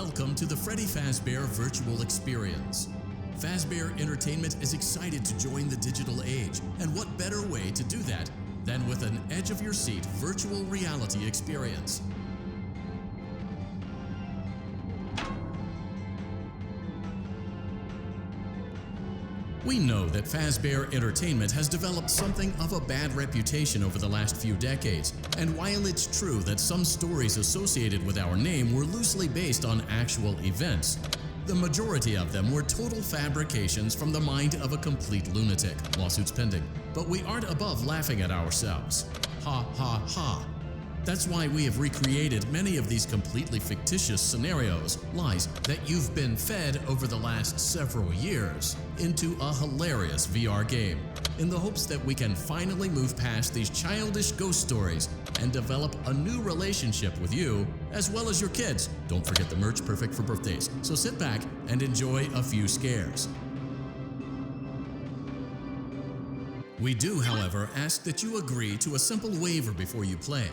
Welcome to the Freddy Fazbear Virtual Experience. Fazbear Entertainment is excited to join the digital age, and what better way to do that than with an edge-of-your-seat virtual reality experience. We know that Fazbear Entertainment has developed something of a bad reputation over the last few decades, and while it's true that some stories associated with our name were loosely based on actual events, the majority of them were total fabrications from the mind of a complete lunatic. Lawsuits pending. But we aren't above laughing at ourselves. Ha ha ha. That's why we have recreated many of these completely fictitious scenarios, lies that you've been fed over the last several years, into a hilarious VR game, in the hopes that we can finally move past these childish ghost stories and develop a new relationship with you, as well as your kids. Don't forget the merch, perfect for birthdays. So sit back and enjoy a few scares. We do, however, ask that you agree to a simple waiver before you play.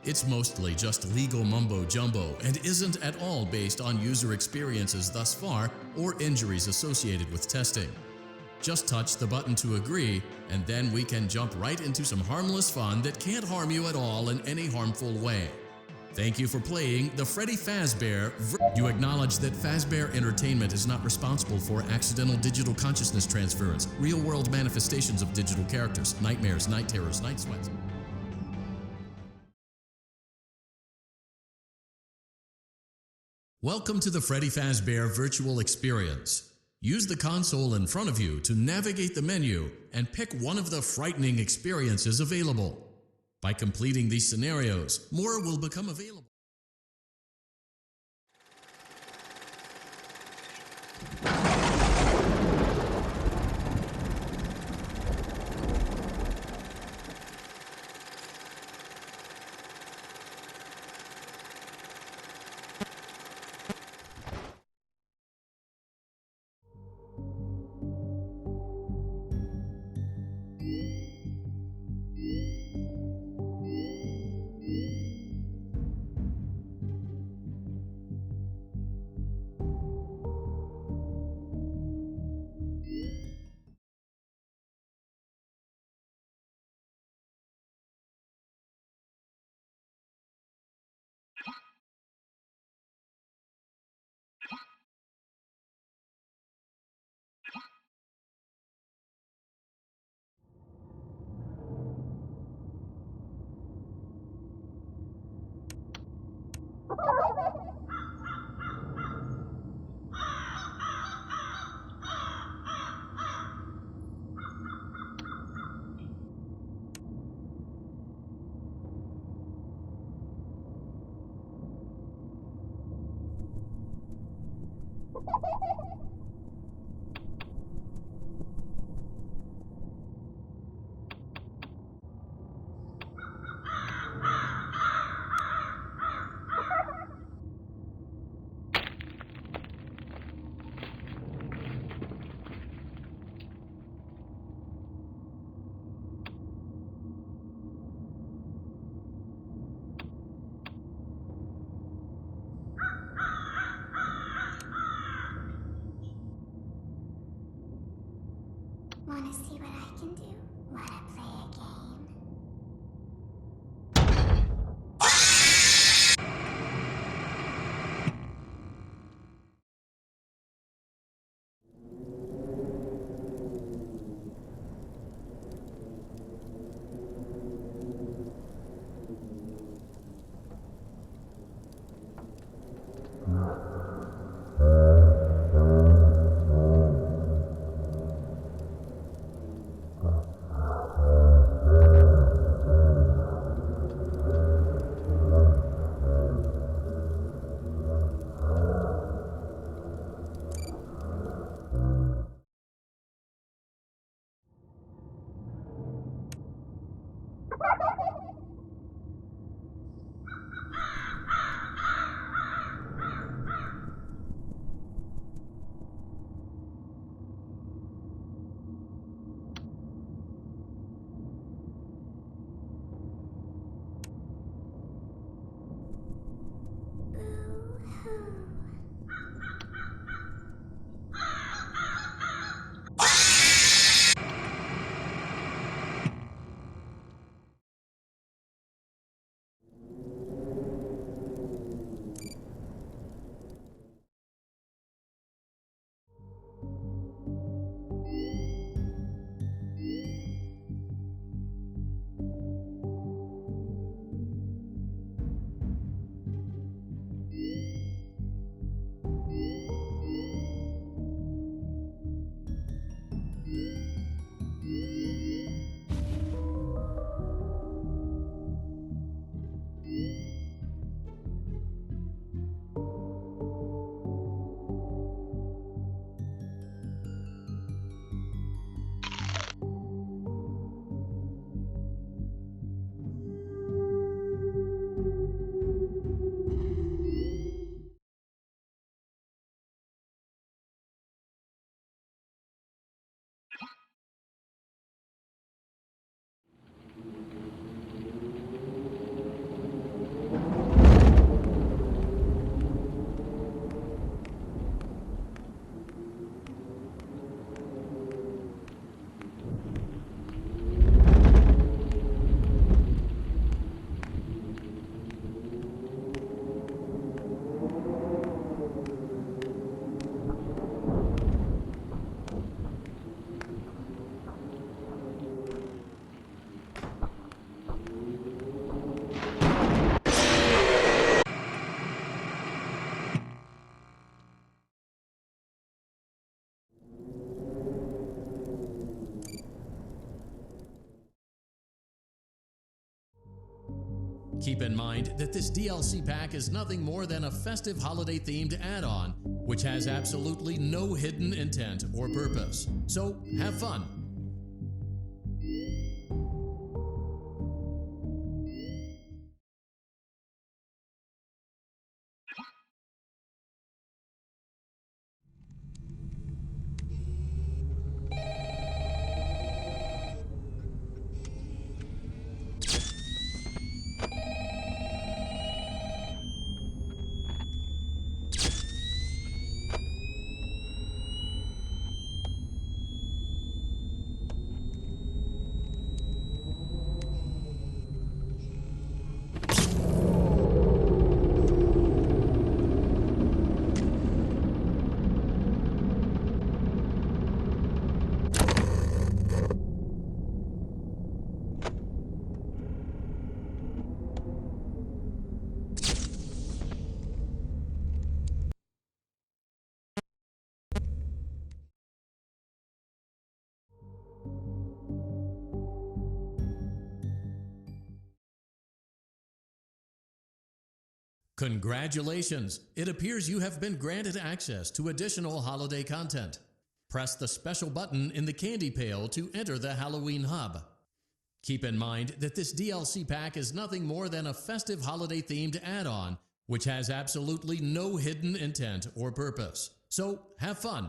It's mostly just legal mumbo-jumbo and isn't at all based on user experiences thus far or injuries associated with testing. Just touch the button to agree, and then we can jump right into some harmless fun that can't harm you at all in any harmful way. Thank you for playing the Freddy Fazbear. You acknowledge that Fazbear Entertainment is not responsible for accidental digital consciousness transference, real-world manifestations of digital characters, nightmares, night terrors, night sweats. Welcome to the Freddy Fazbear Virtual Experience. Use the console in front of you to navigate the menu and pick one of the frightening experiences available. By completing these scenarios, more will become available. Wanna see what I can do? Wanna play a game? Keep in mind that this DLC pack is nothing more than a festive holiday-themed add-on, which has absolutely no hidden intent or purpose. So, have fun! Congratulations! It appears you have been granted access to additional holiday content. Press the special button in the candy pail to enter the Halloween hub. Keep in mind that this DLC pack is nothing more than a festive holiday-themed add-on, which has absolutely no hidden intent or purpose. So, have fun!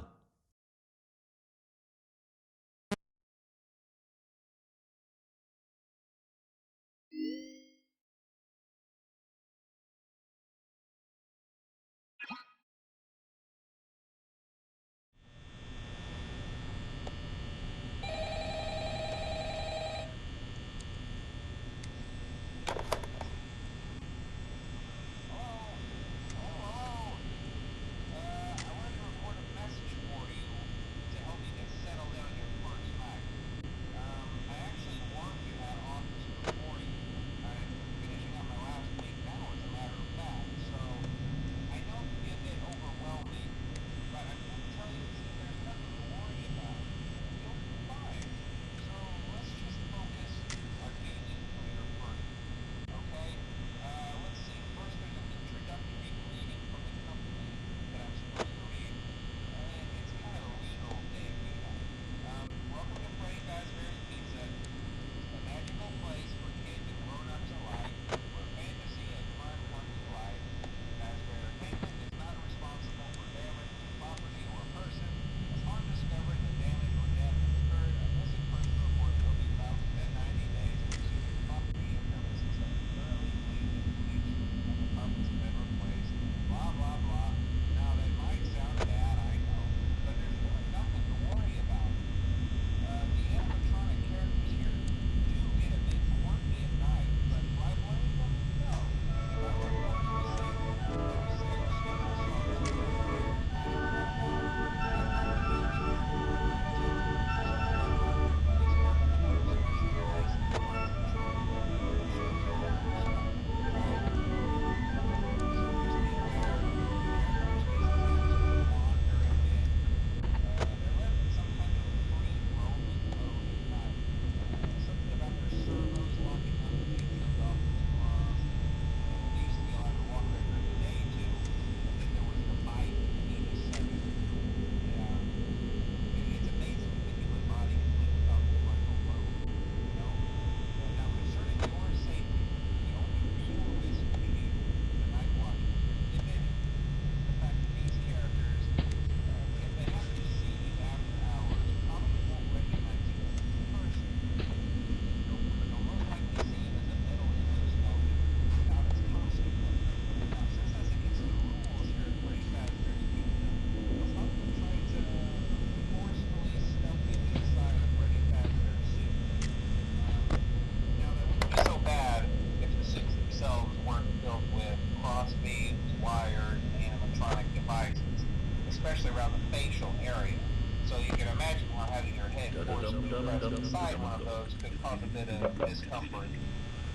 inside one of those could cause a bit of discomfort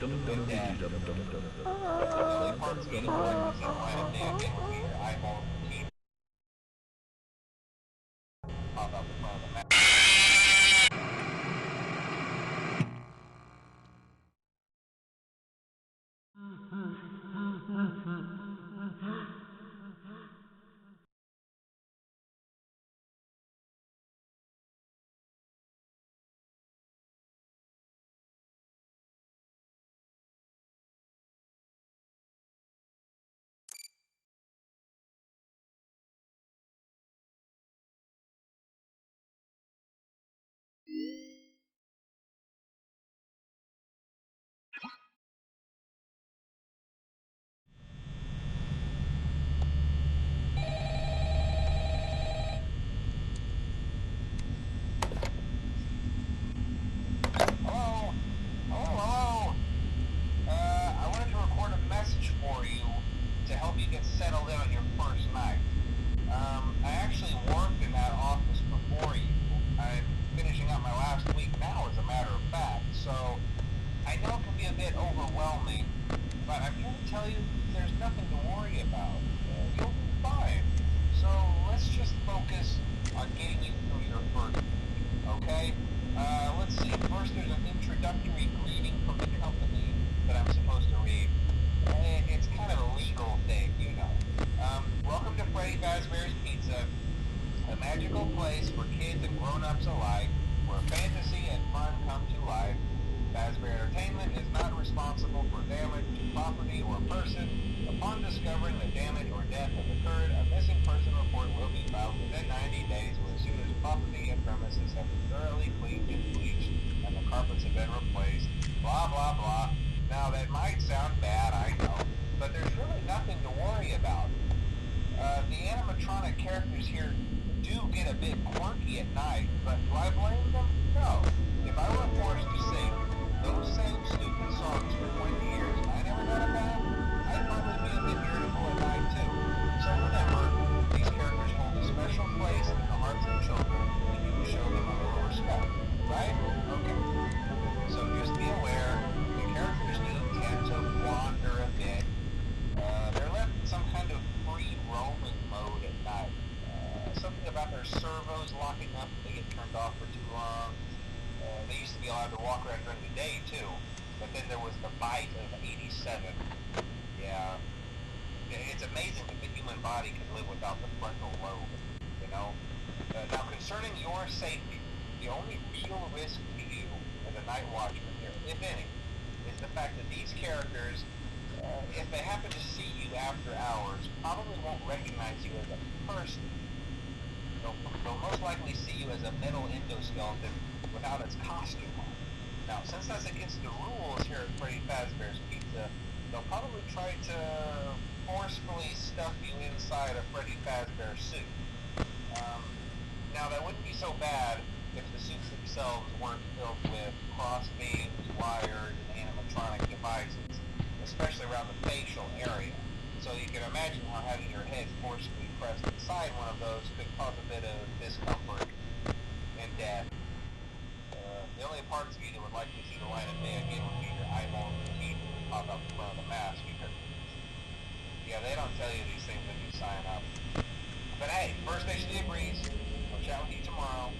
with that. The only parts getting one seem quite a bit would be your eyeballs and teeth pop up in front of the mouth. let's see. First, there's an introductory greeting from the company that I'm supposed to read. It's kind of a legal thing, you know. Welcome to Freddy Fazbear's Pizza, a magical place for kids and grown-ups alike, where fantasy and fun come to life. Fazbear Entertainment is not responsible for damage to property or person. Upon discovering that damage or death has occurred, a missing person report will be filed within 90 days or as soon as property and premises have been thoroughly cleaned and bleached and the carpets have been replaced. Blah, blah, blah. Now, that might sound bad, I know, but there's really nothing to worry about. The animatronic characters here do get a bit quirky at night, but do I blame them? No. If I were forced to sing those same stupid songs for 20 years and I never got a bath, I'd probably be a bit irritable at night too. So remember, these characters hold a special place in the hearts of children and you can show them a little respect, right? Okay. So just be aware, the characters do tend to wander a bit. They're left in some kind of free roaming mode at night. Something about their servos locking up if they get turned off for too long. They used to be allowed to walk around during the day too, but then there was the bite of 87. Yeah, it's amazing that the human body can live without the frontal lobe, you know? Now concerning your safety, the only real risk to you as a night watchman here, if any, is the fact that these characters, if they happen to see you after hours, probably won't recognize you as a person. They'll most likely see you as a metal endoskeleton without its costume on. Now, since that's against the rules here at Freddy Fazbear's Pizza, they'll probably try to forcefully stuff you inside a Freddy Fazbear suit. Now, that wouldn't be so bad if the suits themselves weren't filled with cross beams, wires, and animatronic devices, especially around the facial area. So you can imagine how having your head forcibly pressed inside one of those could cause a bit of discomfort and death. The only parts of you that would likely see the light of day again would be your eyeballs and teeth that would pop up in front of the mask, because, yeah, they don't tell you these things when you sign up. But hey, first station debriefs. I'll chat with you tomorrow.